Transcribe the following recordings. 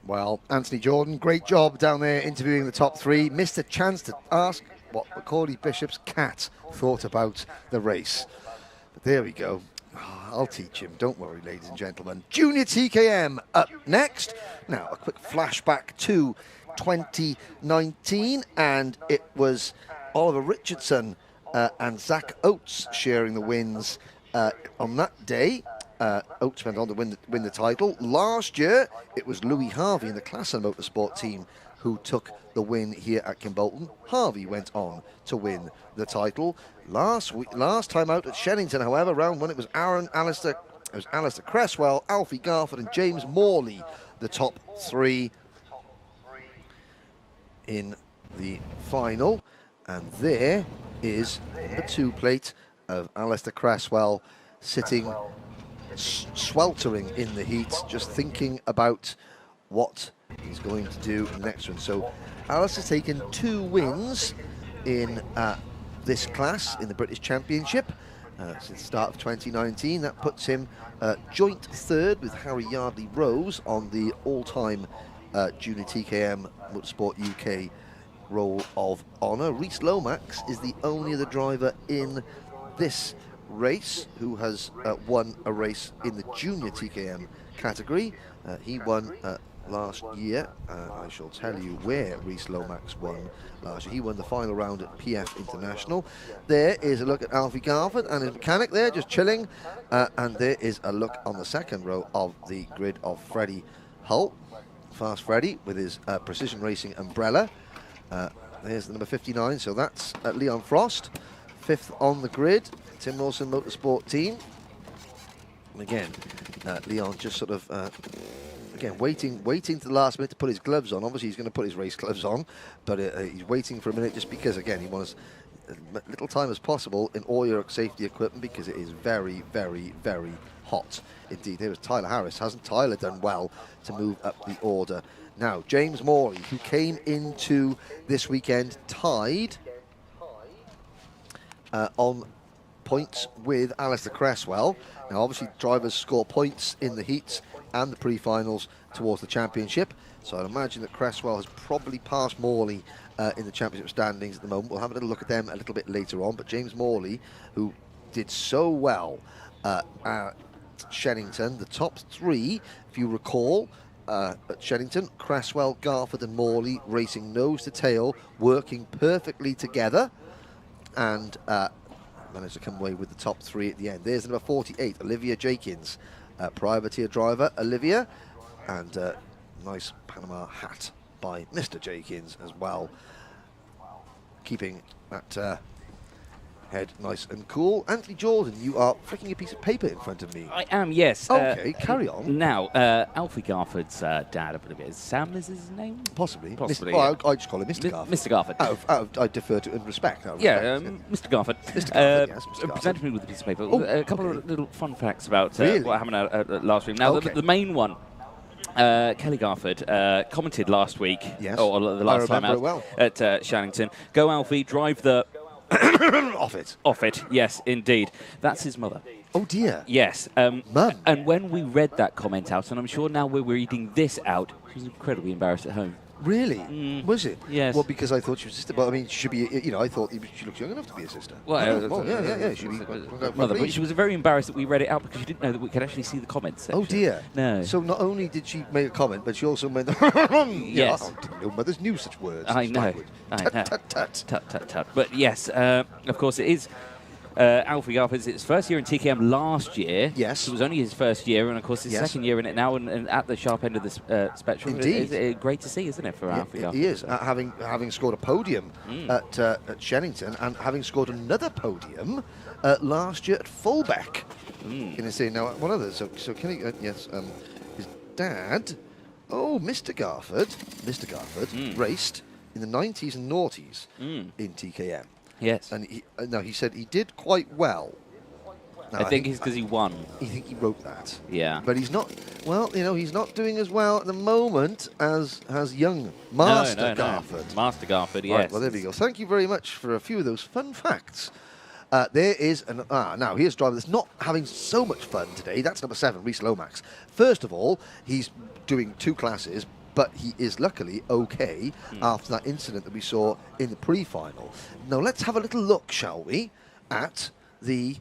Well, Anthony Jordan, great job down there interviewing the top three. Missed a chance to ask what Macaulay Bishop's cat thought about the race. But there we go. I'll teach him. Don't worry, ladies and gentlemen. Junior TKM up next. Now, a quick flashback to 2019, and it was Oliver Richardson and Zach Oates sharing the wins on that day. Oates went on to win the title. Last year, it was Louis Harvey in the Classen Motorsport team who took the win here at Kimbolton. Harvey went on to win the title. Last time out at Shennington, however, round one, it was Alistair Cresswell, Alfie Garford and James Morley, the top three in the final. And there is the 2 plate of Alistair Cresswell sitting sweltering in the heat, just thinking about what he's going to do next one. So Alistair's taken 2 wins in this class in the British Championship since the start of 2019. That puts him joint third with Harry Yardley Rose on the all-time Junior TKM Motorsport UK Roll of Honour. Rhys Lomax is the only other driver in this race who has won a race in the Junior TKM category. He won last year. I shall tell you where Rhys Lomax won last year. He won the final round at PF International. There is a look at Alfie Garford and his mechanic there, just chilling. And there is a look on the second row of the grid of Freddie Hull. Fast Freddie with his Precision Racing umbrella. There's the number 59, so that's Leon Frost. 5th on the grid, Tim Wilson Motorsport team. And again, Leon just sort of, again, waiting to the last minute to put his gloves on. Obviously, he's going to put his race gloves on, but he's waiting for a minute just because, again, he wants as little time as possible in all your safety equipment because it is very, very, very hot indeed. There was Tyler Harris. Hasn't Tyler done well to move up the order? Now, James Morley, who came into this weekend tied on points with Alistair Cresswell. Now, obviously, drivers score points in the heats and the pre-finals towards the championship. So I'd imagine that Cresswell has probably passed Morley in the championship standings at the moment. We'll have a little look at them a little bit later on. But James Morley, who did so well at Shennington, the top 3, if you recall, at Shennington, Cresswell, Garford and Morley racing nose to tail, working perfectly together, and managed to come away with the top 3 at the end. There's number 48, Olivia Jakins, privateer driver Olivia, and nice Panama hat by Mr. Jakins as well, keeping that head nice and cool. Anthony Jordan, you are flicking a piece of paper in front of me. I am, yes. Okay, carry on. Now, Alfie Garford's dad, I believe it is. Sam is his name? Possibly. Possibly. I just call him Mr. Garford. Mr. Garford. I defer to in respect. Mr. Garford. Mr. Garford, yes, Mr. Garford. Presented me with a piece of paper. A couple of little fun facts about Really? what happened last week. Now, Okay. the main one. Kelly Garford commented last week, Yes. or the last time out well. at Shannington. Go Alfie, drive the Off it. off it. Yes, indeed. That's his mother. Oh dear. Yes. Mum. And when we read that comment out, and I'm sure now we're reading this out, she was incredibly embarrassed at home. Really? Was it? Yes. Well, because I thought she was a sister, but I mean, she should be. You know, I thought she looked young enough to be a sister. Well, yeah. She should be. Mother, but she was very embarrassed that we read it out because she didn't know that we could actually see the comments section. Oh dear. No. So not only did she make a comment, but she also made. Yes. No mothers knew such words. I know. Tut. But yes, of course, it is. Alfie Garford, it's his first year in TKM last year. Yes. It was only his first year, and of course his Yes. second year in it now, and at the sharp end of the spectrum. Indeed. It's great to see, isn't it, for Alfie Garford? He is, having scored a podium at Shennington and having scored another podium last year at Fulbeck. Can you see now one other? So can he? Yes, his dad. Oh, Mr. Garford raced in the 90s and noughties in TKM. Yes. And he said he did quite well. Now, I think it's because he won. I think he wrote that. Yeah. But he's not. Well, you know, he's not doing as well at the moment as young Master Garford. Master Garford, yes. Right, well, there we go. Thank you very much for a few of those fun facts. There is now here's a driver that's not having so much fun today. That's number 7, Rhys Lomax. First of all, he's doing 2 classes, but he is luckily okay after that incident that we saw in the pre-final. Now let's have a little look, shall we, at the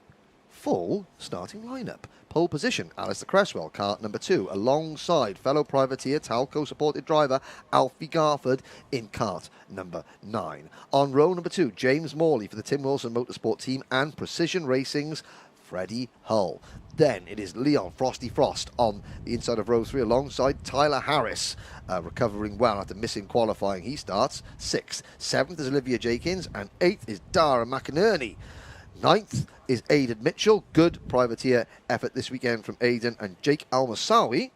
full starting lineup. Pole position, Alistair Cresswell, kart number 2, alongside fellow privateer, Talco supported driver Alfie Garford in kart number 9. On row number 2, James Morley for the Tim Wilson Motorsport team and Precision Racing's Freddie Hull. Then it is Leon Frosty Frost on the inside of row 3 alongside Tyler Harris, recovering well after missing qualifying. He starts 6th. 7th is Olivia Jakins and 8th is Dara McInerney. 9th is Aidan Mitchell. Good privateer effort this weekend from Aidan, and Jake Almasawi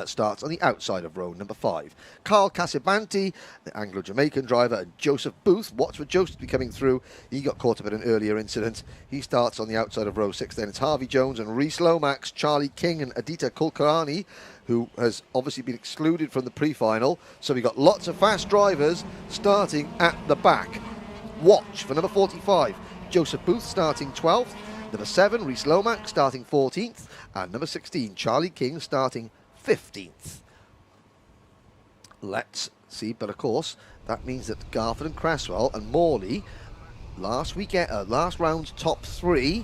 starts on the outside of row number 5. Carl Casibanti, the Anglo-Jamaican driver, and Joseph Booth. Watch for Joseph to be coming through. He got caught up in an earlier incident. He starts on the outside of row 6. Then it's Harvey Jones and Reese Lomax, Charlie King and Aditya Kulkarni, who has obviously been excluded from the pre-final. So we've got lots of fast drivers starting at the back. Watch for number 45. Joseph Booth starting 12th, number 7, Reese Lomax starting 14th, and number 16, Charlie King starting 15th. Let's see, but of course, that means that Garford and Cresswell and Morley, last round's top 3,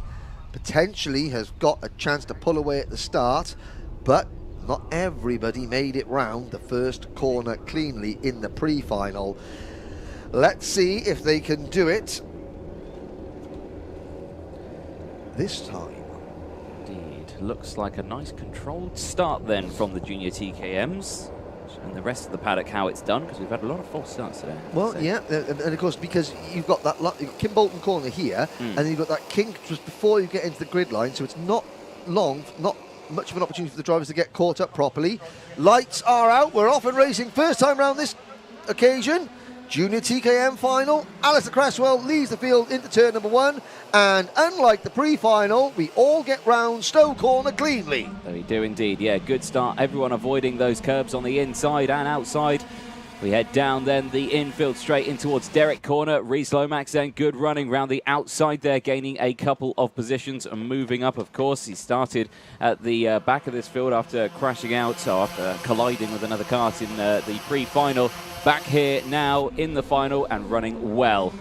potentially has got a chance to pull away at the start, but not everybody made it round the first corner cleanly in the pre-final. Let's see if they can do it this time. Indeed. Looks like a nice controlled start then from the junior TKMs. And the rest of the paddock how it's done, because we've had a lot of false starts today. Well, yeah, and of course, because you've got that Kimbolton corner here, and then you've got that kink just before you get into the grid line, so it's not much of an opportunity for the drivers to get caught up properly. Lights are out, we're off and racing. First time round this occasion. Junior TKM final, Alistair Cresswell leads the field into turn number 1, and unlike the pre-final, we all get round Stowe Corner cleanly. We do indeed, yeah, good start. Everyone avoiding those curbs on the inside and outside. We head down then the infield straight in towards Derek Corner. Reese Lomax then good running round the outside there, gaining a couple of positions and moving up, of course. He started at the back of this field after crashing out, or after colliding with another kart in the pre-final. Back here now in the final and running well.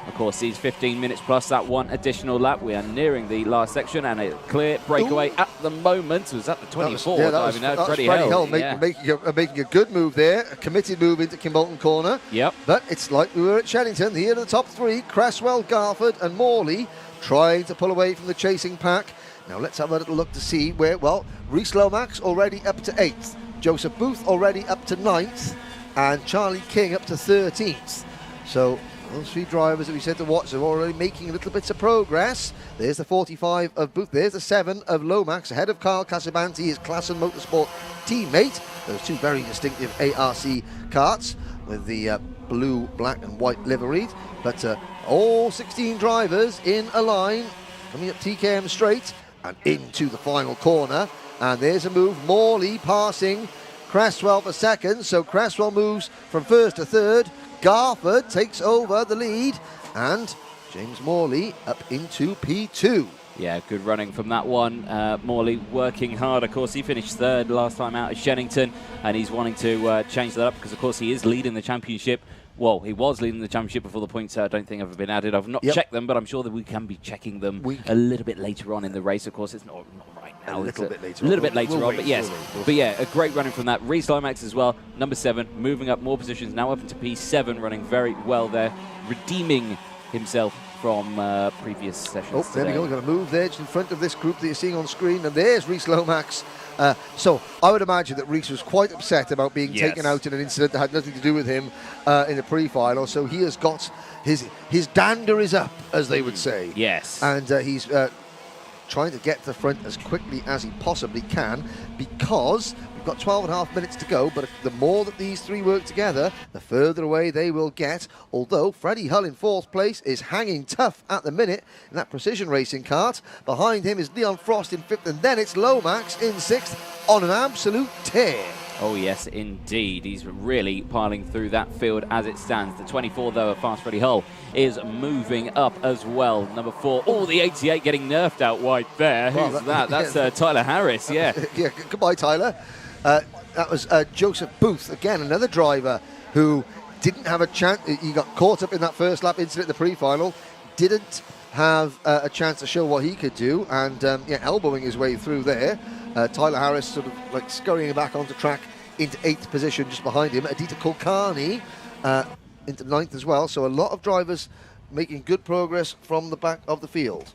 Of course, these 15 minutes plus that one additional lap. We are nearing the last section, and a clear breakaway at the moment. Was that the 24? That was Freddie Hill making a good move there, a committed move into Kimbolton Corner. Yep. But it's like we were at Shellington. Here are the top 3, Cresswell, Garford and Morley, trying to pull away from the chasing pack. Now let's have a little look to see where, well, Reese Lomax already up to 8th, Joseph Booth already up to 9th, and Charlie King up to 13th. So those 3 drivers that we said to watch are already making little bits of progress. There's the 45 of Booth. There's the 7 of Lomax, ahead of Carl Casibanti, his Klassen Motorsport teammate. Those 2 very distinctive ARC karts with the blue, black and white liveried. But all 16 drivers in a line, coming up TKM straight and into the final corner. And there's a move, Morley passing Cresswell for 2nd. So Cresswell moves from 1st to 3rd. Garford takes over the lead, and James Morley up into P2. Yeah, good running from that one. Morley working hard. Of course, he finished 3rd last time out at Shennington, and he's wanting to change that up because, of course, he is leading the championship. Well, he was leading the championship before the points, I don't think, have been added. I've not checked them, but I'm sure that we can be checking them a little bit later on in the race. Of course, it's not right now. A little bit later on, but yes. But yeah, a great running from that. Reese Lomax as well, number 7, moving up more positions, now up into P7, running very well there, redeeming himself from previous sessions. Oh, there we go. We're going to move there just in front of this group that you're seeing on screen, and there's Reese Lomax. So I would imagine that Reese was quite upset about being taken out in an incident that had nothing to do with him in the pre-final. So he has got his dander is up, as they would say. Yes. And he's trying to get to the front as quickly as he possibly can, because we've got 12.5 minutes to go, but the more that these 3 work together, the further away they will get, although Freddie Hull in 4th place is hanging tough at the minute in that precision racing kart. Behind him is Leon Frost in 5th, and then it's Lomax in 6th on an absolute tear. Oh, yes, indeed. He's really piling through that field as it stands. The 24, though, of Fast Freddie Hull is moving up as well. Number 4. Oh, the 88 getting nerfed out wide there. Who's that? That's Tyler Harris, yeah. Yeah, goodbye, Tyler. that was Joseph Booth, again, another driver who didn't have a chance. He got caught up in that first lap incident in the pre-final, didn't have a chance to show what he could do, and elbowing his way through there. Tyler Harris sort of like scurrying back onto track into 8th position just behind him. Adita Kulkarni into 9th as well. So a lot of drivers making good progress from the back of the field.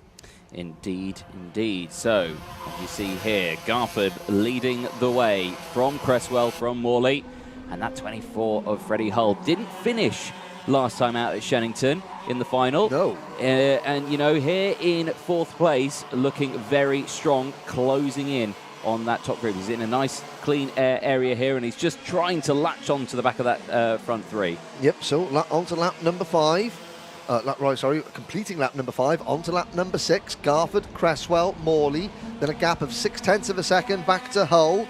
Indeed, indeed. So, as you see here, Garford leading the way from Cresswell, from Morley, and that 24 of Freddie Hull didn't finish last time out at Shennington in the final. No. And, you know, here in 4th place, looking very strong, closing in on that top group. He's in a nice, clean area here, and he's just trying to latch on to the back of that front 3. Yep, so on to lap number 5. Completing lap number 5, on to lap number 6. Garford, Cresswell, Morley, then a gap of 0.6 of a second back to Hull.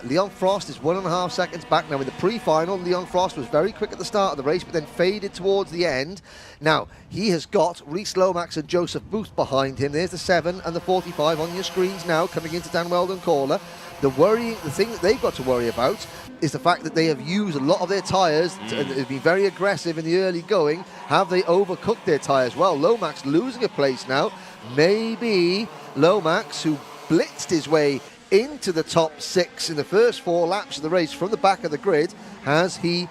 Leon Frost is 1.5 seconds back. Now in the pre-final, Leon Frost was very quick at the start of the race, but then faded towards the end. Now he has got Rhys Lomax and Joseph Booth behind him. There's the 7 and the 45 on your screens now, coming into Dan Weldon Corner. The thing that they've got to worry about is the fact that they have used a lot of their tyres and have been very aggressive in the early going. Have they overcooked their tyres? Well, Lomax losing a place now. Maybe Lomax, who blitzed his way into the top 6 in the first 4 laps of the race from the back of the grid, has he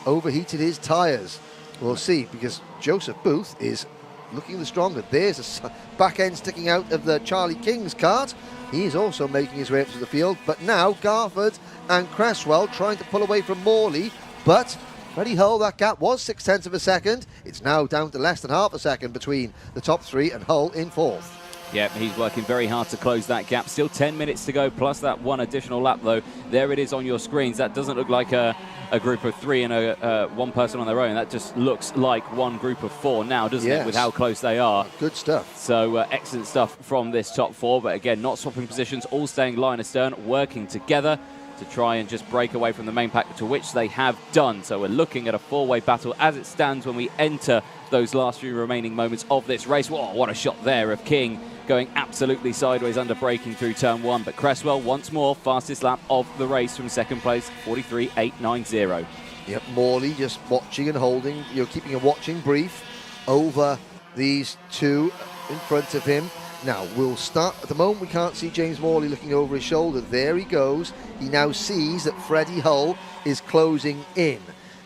overheated his tyres? We'll see, because Joseph Booth is looking the stronger. There's a back end sticking out of the Charlie King's kart. He is also making his way up to the field, but now Garford and Cresswell trying to pull away from Morley, but Freddie Hull, that gap was 0.6 of a second. It's now down to less than half a second between the top 3 and Hull in 4th. Yeah, he's working very hard to close that gap. Still 10 minutes to go, plus that 1 additional lap, though. There it is on your screens. That doesn't look like a group of 3 and one person on their own. That just looks like one group of 4 now, doesn't it, with how close they are. Good stuff. So excellent stuff from this top 4, but again, not swapping positions, all staying line astern, working together to try and just break away from the main pack, to which they have done. So we're looking at a 4-way battle as it stands when we enter those last few remaining moments of this race. Whoa, what a shot there of King, going absolutely sideways under braking through turn 1. But Cresswell, once more, fastest lap of the race from 2nd place, 43.890. Yep, Morley just watching and holding, keeping a watching brief over these 2 in front of him. Now, we'll start, at the moment we can't see James Morley looking over his shoulder. There he goes. He now sees that Freddie Hull is closing in.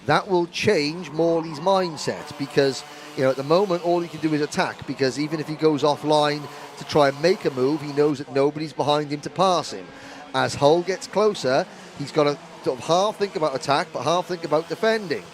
That will change Morley's mindset, because at the moment all he can do is attack, because even if he goes offline to try and make a move, he knows that nobody's behind him to pass him. As Hull gets closer, he's got to sort of half think about attack, but half think about defending.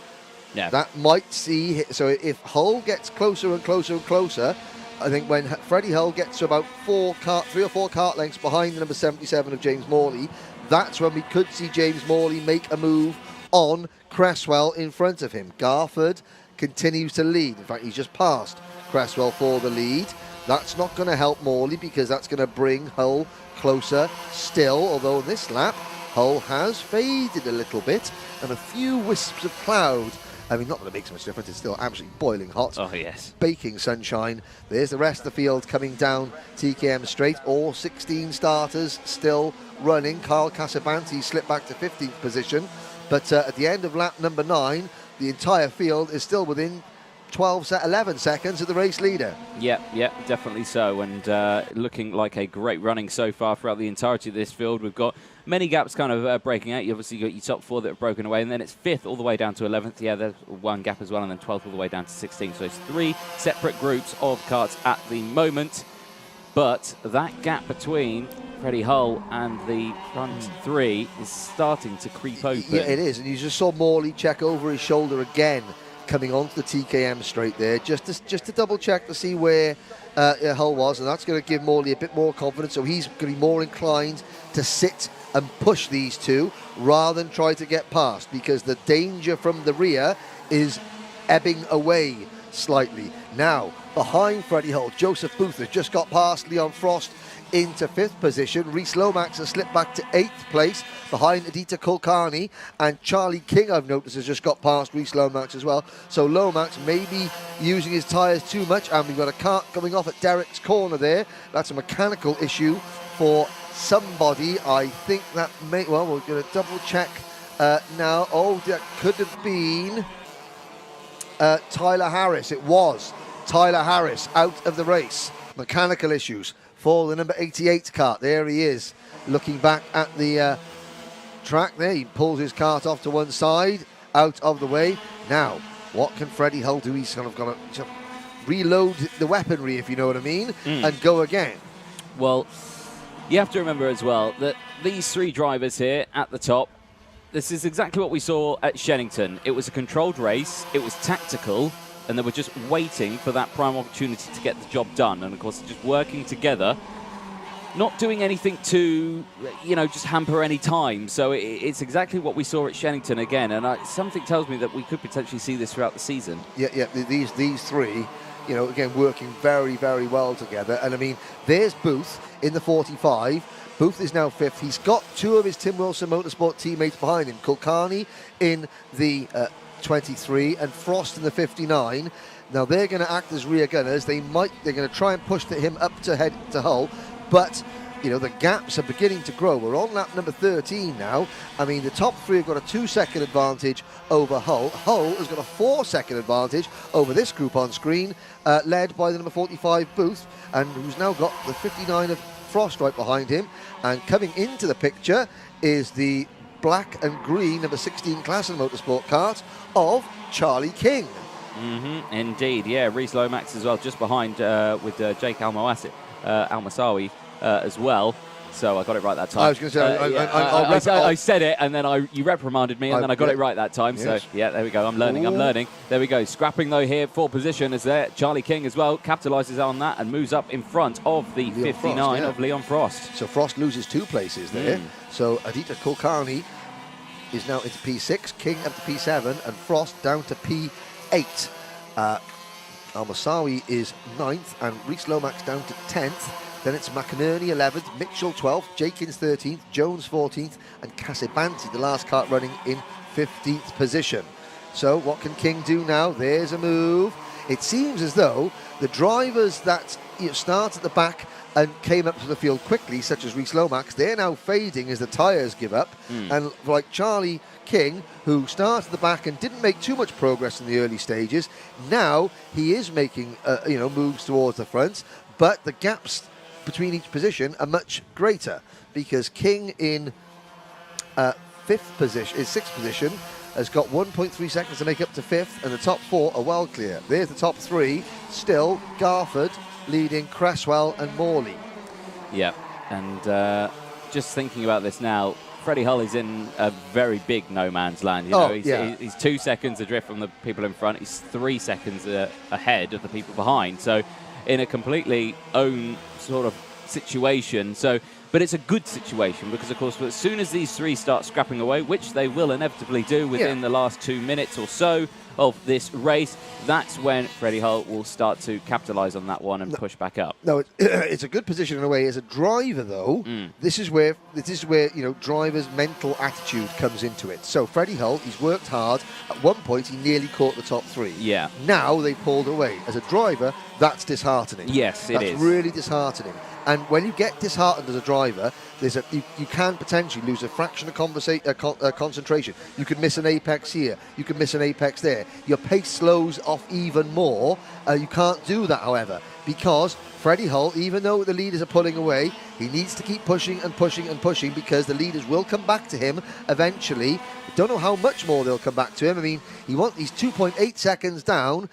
Yeah. That might see, so if Hull gets closer and closer and closer, I think when Freddie Hull gets to about 3 or 4 kart lengths behind the number 77 of James Morley, that's when we could see James Morley make a move on Cresswell in front of him. Garford continues to lead. In fact, he's just passed Cresswell for the lead. That's not going to help Morley, because that's going to bring Hull closer still, although this lap Hull has faded a little bit, and a few wisps of cloud. I mean, not that it makes much difference, it's still absolutely boiling hot. Oh, yes. Baking sunshine. There's the rest of the field coming down TKM straight. All 16 starters still running. Carl Casavanti slipped back to 15th position. But at the end of lap number 9, the entire field is still within 11 seconds of the race leader. Yeah, definitely so. And looking like a great running so far throughout the entirety of this field. We've got many gaps kind of breaking out. You obviously got your top 4 that have broken away, and then it's 5th all the way down to 11th. Yeah, there's one gap as well, and then 12th all the way down to 16th. So it's 3 separate groups of karts at the moment. But that gap between Freddie Hull and the front 3 is starting to creep open. Yeah, it is. And you just saw Morley check over his shoulder again, coming onto the TKM straight there, just to double check to see where Hull was, and that's going to give Morley a bit more confidence, so he's going to be more inclined to sit and push these 2 rather than try to get past, because the danger from the rear is ebbing away slightly. Now, behind Freddie Hull, Joseph Booth has just got past Leon Frost into 5th position. Rhys Lomax has slipped back to 8th place behind Adita Kulkarni, and Charlie King, I've noticed, has just got past Rhys Lomax as well. So Lomax may be using his tyres too much, and we've got a kart coming off at Derek's corner there. That's a mechanical issue for somebody. I think that may, well, we're going to double check now. Oh, that could have been Tyler Harris. It was Tyler Harris out of the race. Mechanical issues for the number 88 cart. There he is, looking back at the track there. He pulls his cart off to one side, out of the way. Now, what can Freddie Hull do? He's kind of going to reload the weaponry, if you know what I mean, and go again. Well, you have to remember as well that these three drivers here at the top, this is exactly what we saw at Shennington. It was a controlled race, it was tactical, and they were just waiting for that prime opportunity to get the job done. And of course, just working together, not doing anything to, just hamper any time. So it's exactly what we saw at Shennington again. And something tells me that we could potentially see this throughout the season. Yeah, these three, again, working very, very well together. And I mean, there's Booth in the 45. Booth is now 5th. He's got two of his Tim Wilson Motorsport teammates behind him, Kulkarni in the 23 and Frost in the 59. Now they're going to act as rear gunners. They're going to try and push him up to head to Hull, but the gaps are beginning to grow. We're on lap number 13 now. I mean, the top three have got a 2-second advantage over Hull. Hull has got a 4-second advantage over this group on screen, led by the number 45 Booth, and who's now got the 59 of Frost right behind him. And coming into the picture is the black and green number 16 Classen Motorsport kart of Charlie King. Indeed, yeah. Reese Lomax as well, just behind with Jake Almasawi as well. So I got it right that time. I was going to say, I said it, and then you reprimanded me, and then I got it right that time. Yes. So, yeah, there we go. I'm learning. There we go. Scrapping, though, here for position is there. Charlie King as well capitalises on that and moves up in front of the Leon 59 Frost, of Leon Frost. So Frost loses 2 places there. So Aditya Kulkarni is now into P6, King up to P7, and Frost down to P8. Almasawi is 9th, and Reese Lomax down to 10th. Then it's McInerney 11th, Mitchell 12th, Jenkins 13th, Jones 14th, and Casabanti, the last kart, running in 15th position. So what can King do now? There's a move. It seems as though the drivers that start at the back and came up to the field quickly, such as Reese Lomax, they're now fading as the tyres give up. And like Charlie King, who started at the back and didn't make too much progress in the early stages, now he is making moves towards the front, but the gaps between each position are much greater, because King in 6th position has got 1.3 seconds to make up to 5th, and the top 4 are well clear. There's the top 3, still Garford leading Cresswell and Morley. Yeah, and just thinking about this now, Freddie Hull is in a very big no man's land. He's 2 seconds adrift from the people in front. He's 3 seconds ahead of the people behind. So in a completely own sort of situation. But it's a good situation, because of course as soon as these three start scrapping away, which they will inevitably do within the last 2 minutes or so of this race, that's when Freddie Hull will start to capitalise on that one and push back up. No, it's a good position in a way. As a driver, though, this is where driver's mental attitude comes into it. So Freddie Hull, he's worked hard. At one point, he nearly caught the top 3. Yeah. Now they pulled away. As a driver, that's disheartening. Yes, it is. That's really disheartening. And when you get disheartened as a driver, you can potentially lose a fraction of concentration. You could miss an apex here. You could miss an apex there. Your pace slows off even more. You can't do that, however, because Freddie Hull, even though the leaders are pulling away, he needs to keep pushing and pushing and pushing, because the leaders will come back to him eventually. Don't know how much more they'll come back to him. I mean, he's 2.8 seconds down.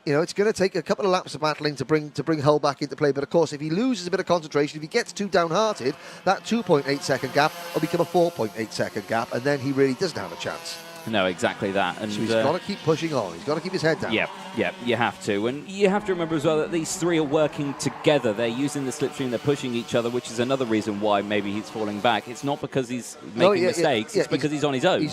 It's going to take a couple of laps of battling to bring Hull back into play. But of course, if he loses a bit of concentration, if he gets too downhearted, that 2.8 second gap will become a 4.8 second gap, and then he really doesn't have a chance. No, exactly that. And so he's got to keep pushing on. He's got to keep his head down. Yeah, you have to. And you have to remember as well that these three are working together. They're using the slipstream, they're pushing each other, which is another reason why maybe he's falling back. It's not because he's making mistakes, it's because he's on his own. He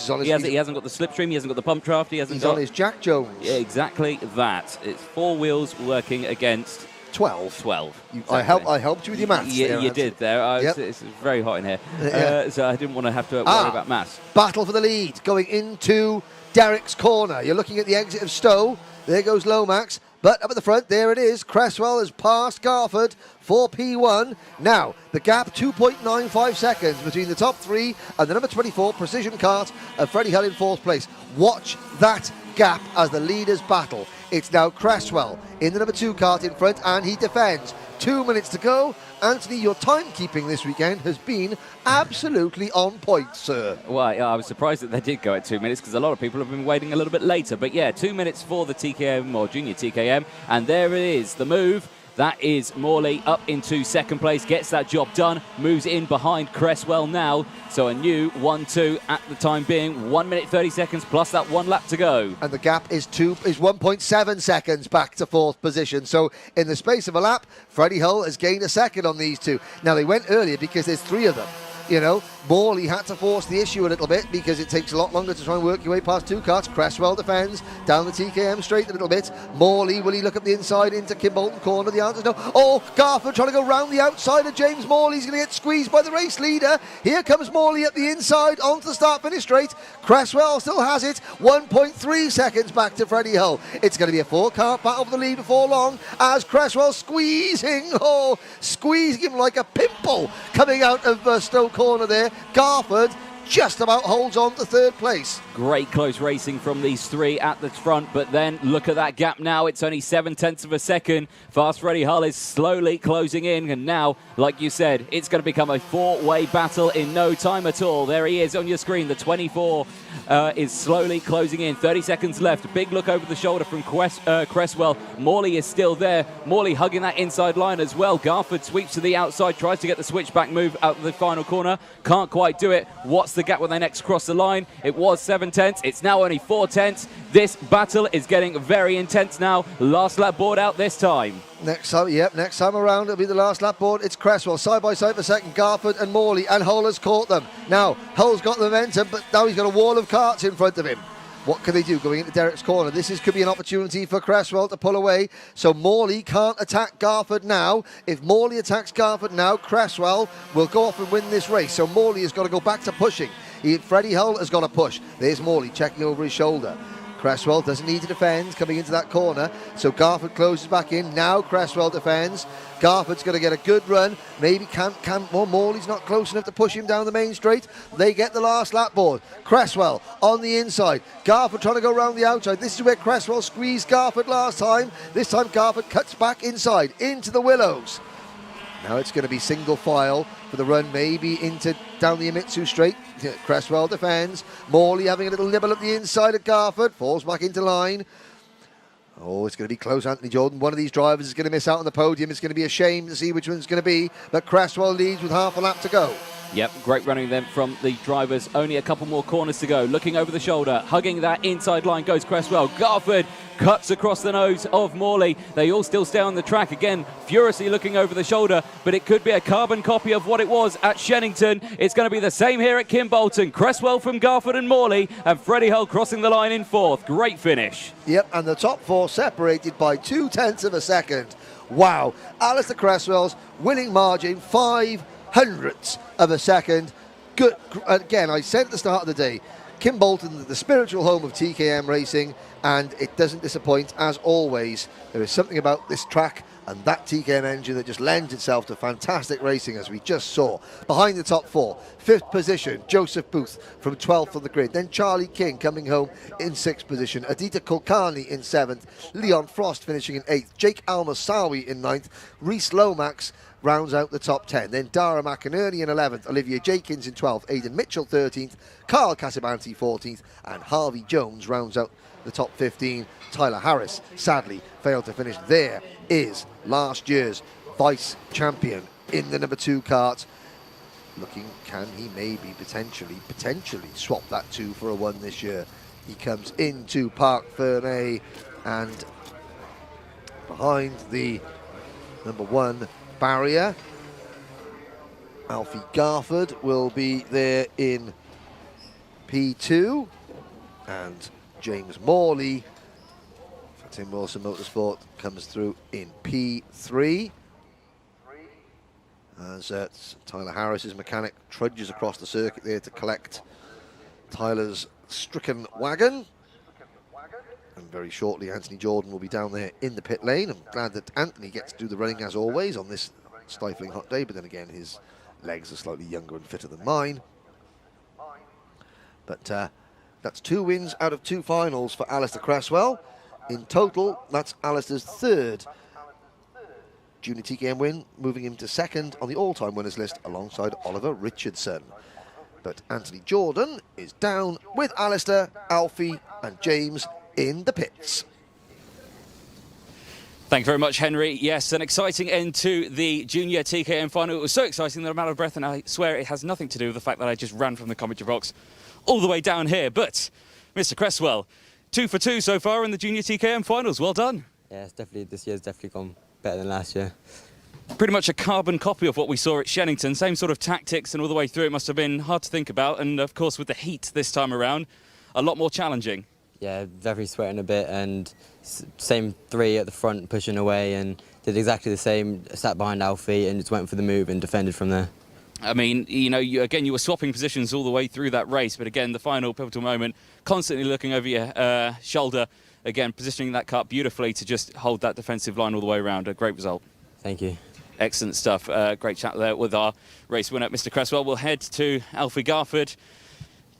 hasn't got the slipstream, he hasn't got the pump draft, he's on his Jack Jones. Yeah, exactly that. It's 4 wheels working against 12. Exactly. I helped you with your maths. Yeah, you did there. It's very hot in here, so I didn't want to have to worry about maths. Battle for the lead going into Derek's corner. You're looking at the exit of Stowe. There goes Lomax. But up at the front, there it is. Cresswell has passed Garford for P1. Now, the gap 2.95 seconds between the top three and the number 24 Precision Kart of Freddie Hull in fourth place. Watch that gap as the leaders battle. It's now Cresswell in the number 2 kart in front, and he defends. 2 minutes to go. Anthony, your timekeeping this weekend has been absolutely on point, sir. Well, yeah, I was surprised that they did go at 2 minutes because a lot of people have been waiting a little bit later. But yeah, 2 minutes for the TKM or junior TKM. And there it is, the move. That is Morley up into second place, gets that job done, moves in behind Cresswell now. So a new 1-2 at the time being, 1 minute 30 seconds plus that 1 lap to go. And the gap is 1.7 seconds back to fourth position. So in the space of a lap, Freddie Hull has gained a second on these two. Now they went earlier because there's 3 of them. You know, Morley had to force the issue a little bit because it takes a lot longer to try and work your way past 2 karts. Cresswell defends down the TKM straight a little bit. Morley, will he look up the inside into Kimbolton corner? The answer is no. Oh, Garford trying to go round the outside of James Morley. He's going to get squeezed by the race leader. Here comes Morley at the inside onto the start-finish straight. Cresswell still has it. 1.3 seconds back to Freddie Hull. It's going to be a 4-kart battle for the lead before long as Cresswell squeezing him like a pimple coming out of Stoke corner there. Garford just about holds on to third place. Great close racing from these 3 at the front, but then look at that gap now. It's only 7/10 of a second. Fast Freddie Hull is slowly closing in, and now, like you said, it's going to become a 4-way battle in no time at all. There he is on your screen. The 24 is slowly closing in. 30 seconds left. Big look over the shoulder from Cresswell. Morley is still there. Morley hugging that inside line as well. Garford sweeps to the outside, tries to get the switchback move out of the final corner. Can't quite do it. What's the gap when they next cross the line? It was 7/10. It's now only 4/10. This battle is getting very intense now. Last lap board out this time. Next time around it'll be the last lap board. It's Cresswell side by side for second, Garford and Morley, and Hull has caught them. Now Hull's got the momentum, but now he's got a wall of karts in front of him. What can they do going into Derek's corner? Could be an opportunity for Cresswell to pull away. So Morley can't attack Garford now. If Morley attacks Garford now, Cresswell will go off and win this race. So Morley has got to go back to pushing. Freddie Hull has got to push. There's Morley checking over his shoulder. Cresswell doesn't need to defend coming into that corner, so Garford closes back in. Now Cresswell defends. Garford's going to get a good run. Maybe Morley's not close enough to push him down the main straight. They get the last lap board. Cresswell on the inside. Garford trying to go around the outside. This is where Cresswell squeezed Garford last time. This time Garford cuts back inside into the willows. Now it's going to be single file for the run, maybe into down the Imitsu straight. Cresswell defends. Morley having a little nibble at the inside of Garford. Falls back into line. Oh, it's going to be close, Anthony Jordan. One of these drivers is going to miss out on the podium. It's going to be a shame to see which one's going to be. But Cresswell leads with half a lap to go. Yep, great running then from the drivers. Only a couple more corners to go. Looking over the shoulder, hugging that inside line goes Cresswell. Garford cuts across the nose of Morley. They all still stay on the track. Again, furiously looking over the shoulder, but it could be a carbon copy of what it was at Shennington. It's going to be the same here at Kimbolton. Cresswell from Garford and Morley, and Freddie Hull crossing the line in fourth. Great finish. Yep, and the top 4 separated by 0.2 of a second. Wow. Alistair Cresswell's winning margin, 0.05 of a second. Good. Again, I said at the start of the day, Kimbolton, the spiritual home of TKM racing, and it doesn't disappoint as always. There is something about this track and that TKM engine that just lends itself to fantastic racing, as we just saw. Behind the top 4, 5th position, Joseph Booth from 12th on the grid. Then Charlie King coming home in 6th position. Adita Kulkarni in 7th. Leon Frost finishing in 8th. Jake Almasawi in 9th. Reese Lomax rounds out the top 10. Then Dara McInerney in 11th, Olivia Jenkins in 12th, Aidan Mitchell 13th, Carl Casabanti 14th, and Harvey Jones rounds out the top 15. Tyler Harris sadly failed to finish. There is last year's vice champion in the number 2 kart. Looking, can he maybe potentially swap that 2 for a 1 this year? He comes into Parc Fermé, and behind the number 1 barrier, Alfie Garford will be there in P2, and James Morley for Tim Wilson Motorsport comes through in P3. As Tyler Harris's mechanic trudges across the circuit there to collect Tyler's stricken wagon. And very shortly, Anthony Jordan will be down there in the pit lane. I'm glad that Anthony gets to do the running as always on this stifling hot day, but then again, his legs are slightly younger and fitter than mine. But that's 2 wins out of 2 finals for Alistair Cresswell. In total, that's Alistair's 3rd Junior TKM win, moving him to 2nd on the all-time winners list alongside Oliver Richardson. But Anthony Jordan is down with Alistair, Alfie and James in the pits. Thank you very much, Henry. Yes, an exciting end to the Junior TKM Final. It was so exciting that I'm out of breath, and I swear it has nothing to do with the fact that I just ran from the commentary box all the way down here. But, Mr. Cresswell, 2 for 2 so far in the Junior TKM Finals. Well done. Yeah, this year's definitely gone better than last year. Pretty much a carbon copy of what we saw at Shennington. Same sort of tactics and all the way through. It must have been hard to think about. And, of course, with the heat this time around, a lot more challenging. Yeah, very sweating a bit, and same 3 at the front pushing away, and did exactly the same, sat behind Alfie and just went for the move and defended from there. I mean, you know, you were swapping positions all the way through that race, but again, the final pivotal moment, constantly looking over your shoulder, again, positioning that car beautifully to just hold that defensive line all the way around. A great result. Thank you. Excellent stuff. Great chat there with our race winner, Mr. Cresswell. We'll head to Alfie Garford.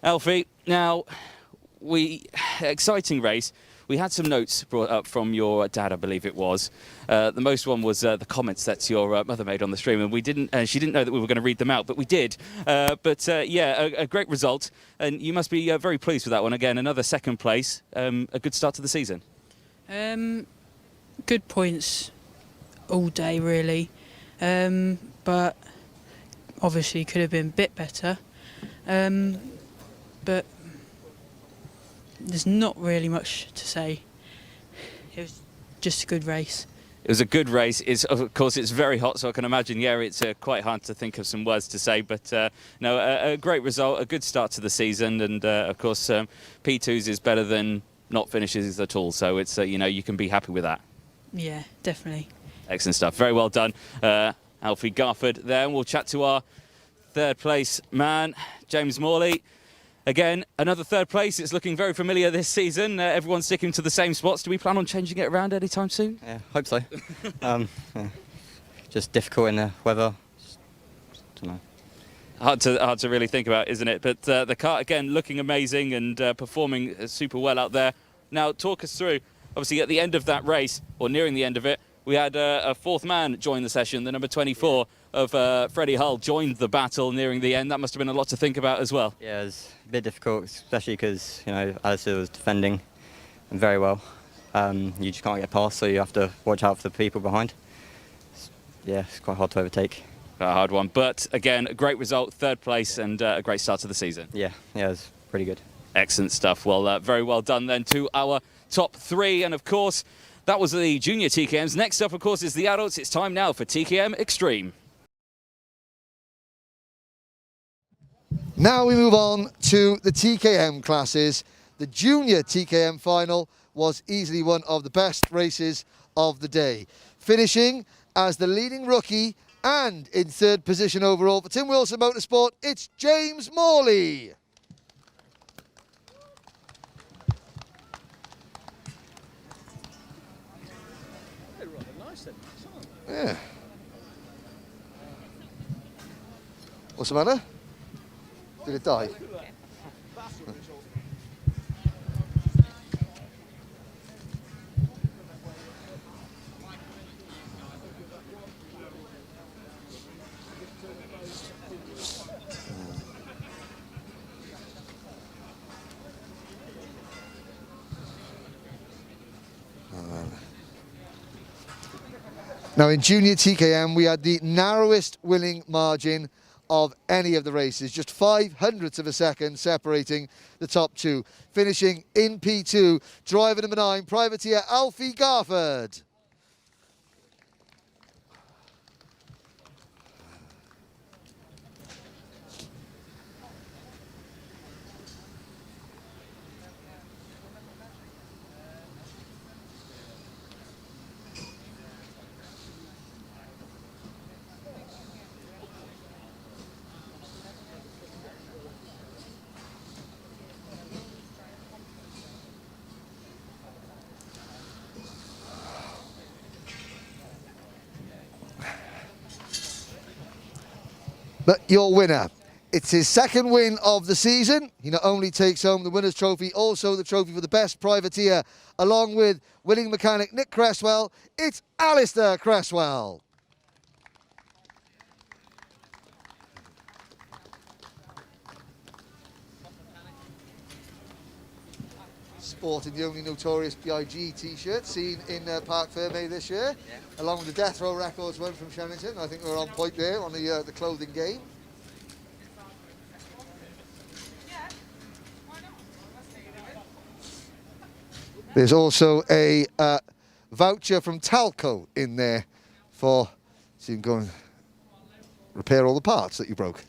Alfie, now, exciting race. We had some notes brought up from your dad, I believe it was. The most one was the comments that your mother made on the stream, and she didn't know that we were going to read them out, but we did. Yeah, a great result, and you must be very pleased with that one. Again, another 2nd place, a good start to the season. Good points all day, really, but obviously could have been a bit better. But there's not really much to say. It was just a good race. It was a good race. Of course, it's very hot, so I can imagine, yeah, it's quite hard to think of some words to say. But, no, a great result, a good start to the season. And, of course, P2s is better than not finishes at all. So, it's you know, you can be happy with that. Yeah, definitely. Excellent stuff. Very well done, Alfie Garford there. And we'll chat to our 3rd place man, James Morley. Again, another 3rd place. It's looking very familiar this season. Everyone's sticking to the same spots. Do we plan on changing it around anytime soon? Yeah, hope so. Yeah. Just difficult in the weather. Don't know. Hard to really think about, isn't it? But the car, again, looking amazing and performing super well out there. Now, talk us through, obviously, at the end of that race, or nearing the end of it, we had a 4th man join the session, the number 24 of Freddie Hull joined the battle nearing the end. That must have been a lot to think about as well. Yeah, it was a bit difficult, especially because, you know, Alistair was defending very well. You just can't get past, so you have to watch out for the people behind. Yeah, it's quite hard to overtake. A hard one, but again, a great result, 3rd place, and a great start to the season. Yeah, it was pretty good. Excellent stuff. Well, very well done then to our top 3, and of course, that was the Junior TKMs. Next up, of course, is the adults. It's time now for TKM Extreme. Now we move on to the TKM classes. The Junior TKM Final was easily one of the best races of the day, finishing as the leading rookie and in 3rd position overall for Tim Wilson Motorsport. It's James Morley. Yeah. What's the matter? Did it die? Now in Junior TKM we had the narrowest winning margin of any of the races, just 0.05 of a second separating the top 2. Finishing in P2, driver number 9, privateer Alfie Garford. But your winner, it's his second win of the season. He not only takes home the winner's trophy, also the trophy for the best privateer, along with winning mechanic Nick Cresswell. It's Alistair Cresswell. Sporting the only notorious BIG t-shirt seen in Parc Ferme this year, along with the Death Row Records one from Shannington. I think we're on point there on the clothing game. There's also a voucher from Talco in there for, so you can go and repair all the parts that you broke.